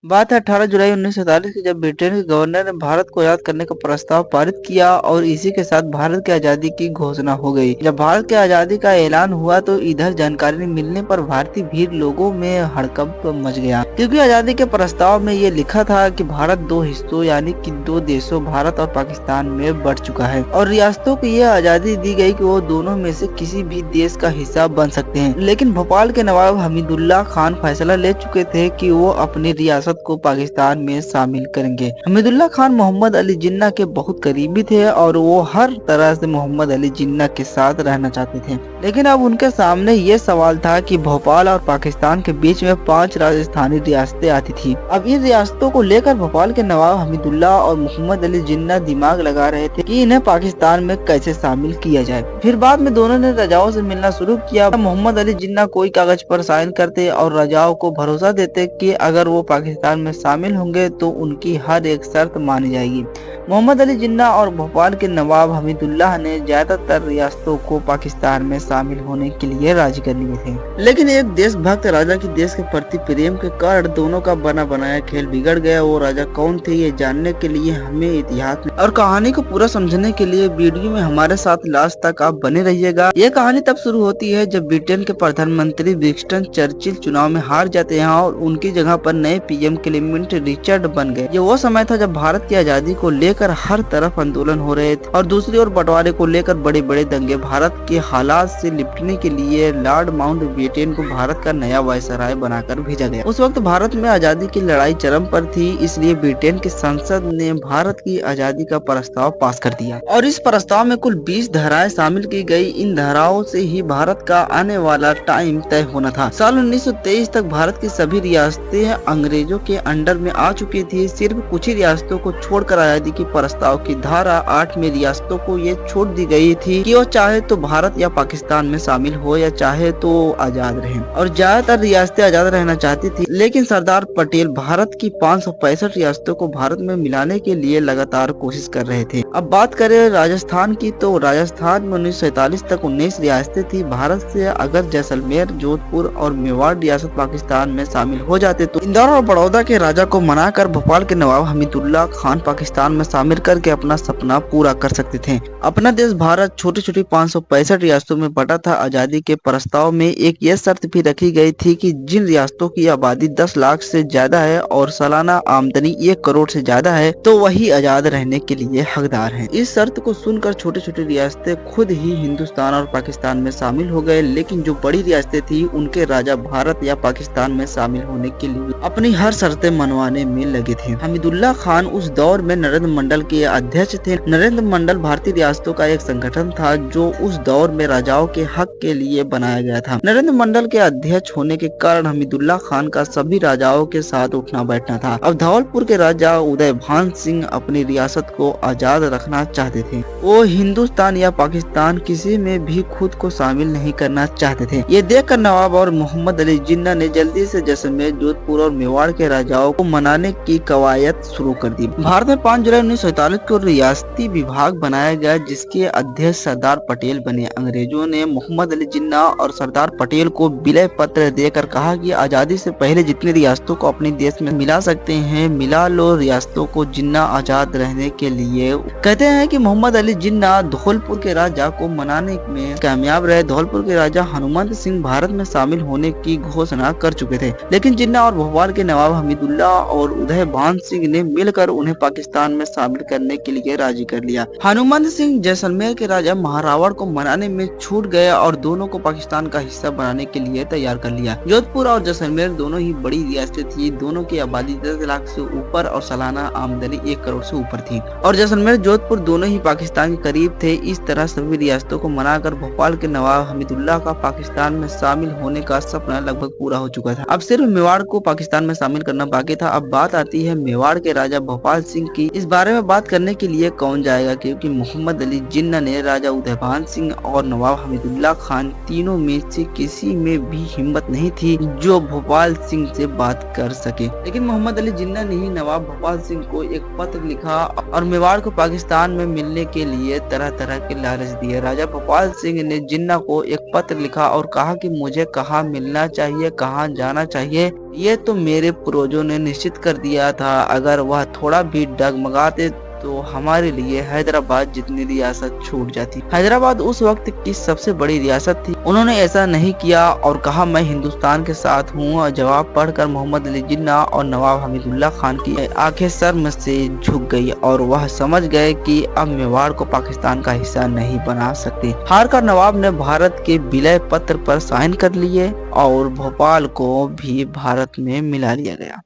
बात है 18 जुलाई 1947 की, जब ब्रिटेन के गवर्नर ने भारत को आजाद करने का प्रस्ताव पारित किया और इसी के साथ भारत की आजादी की घोषणा हो गई। जब भारत की आजादी का ऐलान हुआ तो इधर जानकारी मिलने पर भारतीय भीड़ लोगों में हड़कंप मच गया, क्योंकि आजादी के प्रस्ताव में ये लिखा था कि भारत दो हिस्सों यानी कि दो देशों भारत और पाकिस्तान में बढ़ चुका है और रियासतों को यह आजादी दी गई कि वो दोनों में से किसी भी देश का हिस्सा बन सकते हैं। लेकिन भोपाल के नवाब हमीदुल्लाह खान फैसला ले चुके थे कि वो अपनी रियासत को पाकिस्तान में शामिल करेंगे। हमीदुल्लाह खान मोहम्मद अली जिन्ना के बहुत करीबी थे और वो हर तरह से मोहम्मद अली जिन्ना के साथ रहना चाहते थे। लेकिन अब उनके सामने ये सवाल था कि भोपाल और पाकिस्तान के बीच में 5 राजस्थानी रियासतें आती थी। अब इन रियासतों को लेकर भोपाल के नवाब हमीदुल्लाह और मोहम्मद अली जिन्ना दिमाग लगा रहे थे कि इन्हें पाकिस्तान में कैसे शामिल किया जाए। फिर बाद में दोनों ने रजाओं से मिलना शुरू किया। मोहम्मद अली जिन्ना कोई कागज पर साइन करते और रजाओं को भरोसा देते कि अगर वो पाकिस्तान में शामिल होंगे तो उनकी हर एक शर्त मानी जाएगी। मोहम्मद अली जिन्ना और भोपाल के नवाब हमीदुल्लाह ने ज्यादातर रियासतों को पाकिस्तान में शामिल होने के लिए राजी कर लिए थे। लेकिन एक देशभक्त राजा की देश के प्रति प्रेम के कारण दोनों का बना बनाया खेल बिगड़ गया। वो राजा कौन थे, ये जानने के लिए हमें इतिहास और कहानी को पूरा समझने के लिए वीडियो में हमारे साथ लास्ट तक आप बने रहिएगा। ये कहानी तब शुरू होती है जब ब्रिटेन के प्रधानमंत्री विंस्टन चर्चिल चुनाव में हार जाते हैं और उनकी जगह पर नए पीएम क्लेमेंट रिचर्ड बन गए। ये वो समय था जब भारत की आजादी को लेकर हर तरफ आंदोलन हो रहे थे और दूसरी ओर बंटवारे को लेकर बड़े बड़े दंगे। भारत के हालात से निपटने के लिए लॉर्ड माउंटबेटन को भारत का नया वायसराय बनाकर भेजा गया। उस वक्त भारत में आजादी की लड़ाई चरम पर थी, इसलिए ब्रिटेन की संसद ने भारत की आजादी का प्रस्ताव पास कर दिया और इस प्रस्ताव में कुल 20 धाराएं शामिल की गई। इन धाराओं से ही भारत का आने वाला टाइम तय होना था। साल 1923 तक भारत की सभी रियासतें अंग्रेजों के अंडर में आ चुकी थी। सिर्फ कुछ ही रियासतों को छोड़कर आजादी की प्रस्ताव की धारा 8 में रियासतों को ये छूट दी गई थी कि वो चाहे तो भारत या पाकिस्तान में शामिल हो या चाहे तो आजाद रहे, और ज्यादातर रियासतें आजाद रहना चाहती थी। लेकिन सरदार पटेल भारत की 565 रियासतों को भारत में मिलाने के लिए लगातार कोशिश कर रहे थे। अब बात करें राजस्थान की, तो राजस्थान में 1947 तक 19 रियासतें थी। भारत से अगर जैसलमेर, जोधपुर और मेवाड़ रियासत पाकिस्तान में शामिल हो जाते तो इंदौर और बड़ौदा के राजा को मनाकर भोपाल के नवाब हमीदुल्लाह खान पाकिस्तान में शामिल करके अपना सपना पूरा कर सकते थे। अपना देश भारत छोटी छोटी 565 रियासतों में बटा था। आजादी के प्रस्ताव में एक ये शर्त भी रखी गई थी कि जिन रियासतों की आबादी 10 लाख से ज्यादा है और सालाना आमदनी 1 करोड़ से ज्यादा है तो वही आजाद रहने के लिए हकदार हैं। इस शर्त को सुनकर छोटी छोटी रियासतें खुद ही हिंदुस्तान और पाकिस्तान में शामिल हो गए। लेकिन जो बड़ी रियासतें थी उनके राजा भारत या पाकिस्तान में शामिल होने के लिए अपनी हर शर्तें मनवाने में लगे थे। हमीदुल्लाह खान उस दौर में नरेंद्र मंडल के अध्यक्ष थे। नरेंद्र मंडल भारतीय रियासतों का एक संगठन था जो उस दौर में राजाओं के हक के लिए बनाया गया था। नरेंद्र मंडल के अध्यक्ष होने के कारण हमीदुल्लाह खान का सभी राजाओं के साथ उठना बैठना था। अब धौलपुर के राजा उदयभान सिंह अपनी रियासत को आजाद रखना चाहते थे। वो हिंदुस्तान या पाकिस्तान किसी में भी खुद को शामिल नहीं करना चाहते थे। ये देखकर नवाब और मोहम्मद अली जिन्ना ने जल्दी से जैसलमेर, जोधपुर और मेवाड़ के राजाओं को मनाने की कवायद शुरू कर दी। भारत में 5 जुलाई 1947 को रियासती विभाग बनाया गया जिसके अध्यक्ष सरदार पटेल बने। अंग्रेजों ने मोहम्मद अली जिन्ना और सरदार पटेल को विलय पत्र देकर कहा कि आजादी से पहले जितनी रियासतों को अपने देश में मिला सकते हैं मिला लो। रियासतों को जिन्ना आजाद रहने के लिए कहते हैं कि मोहम्मद अली जिन्ना धौलपुर के राजा को मनाने में कामयाब रहे। धौलपुर के राजा हनुमंत सिंह भारत में शामिल होने की घोषणा कर चुके थे, लेकिन जिन्ना और भोपाल के नवाब हमीदुल्लाह और उदयभान सिंह ने मिलकर उन्हें पाकिस्तान में शामिल करने के लिए राजी कर लिया। हनुमंत सिंह जैसलमेर के राजा महारावण को मनाने में छूट गए और दोनों को पाकिस्तान का हिस्सा बनाने के लिए तैयार कर लिया। जोधपुर और जैसलमेर दोनों ही बड़ी रियासतें थी। दोनों की आबादी 10 लाख से ऊपर और सालाना आमदनी 1 करोड़ से ऊपर थी और जैसलमेर, जोधपुर दोनों ही पाकिस्तान के करीब थे। इस तरह सभी रियासतों को मनाकर भोपाल के नवाब हमीदुल्लाह का पाकिस्तान में शामिल होने का सपना लगभग पूरा हो चुका था। अब सिर्फ मेवाड़ को पाकिस्तान में शामिल करना बाकी था। अब बात आती है मेवाड़ के राजा भोपाल सिंह की। इस बारे में बात करने के लिए कौन जाएगा, क्योंकि मोहम्मद अली जिन्ना ने, राजा उदयभान सिंह और नवाब हमीदुल्लाह खान तीनों में से किसी में भी हिम्मत नहीं थी जो भोपाल सिंह से बात कर सके। लेकिन मोहम्मद अली जिन्ना ने ही नवाब भोपाल सिंह को एक पत्र लिखा और मेवाड़ को पाकिस्तान में मिलने के लिए तरह तरह के लालच दिए। राजा भोपाल सिंह ने जिन्ना को एक पत्र लिखा और कहा कि मुझे कहाँ मिलना चाहिए, कहाँ जाना चाहिए, ये तो मेरे पूर्वजों ने निश्चित कर दिया था। अगर वह थोड़ा भी डगमगाते तो हमारे लिए हैदराबाद जितनी रियासत छूट जाती। हैदराबाद उस वक्त की सबसे बड़ी रियासत थी। उन्होंने ऐसा नहीं किया और कहा मैं हिंदुस्तान के साथ हूँ। और जवाब पढ़कर मोहम्मद अली जिन्ना और नवाब हमीदुल्लाह खान की आंखें शर्म से झुक गई और वह समझ गए कि अब मेवाड़ को पाकिस्तान का हिस्सा नहीं बना सकते। हार कर नवाब ने भारत के विलय पत्र पर साइन कर लिए और भोपाल को भी भारत में मिला लिया गया।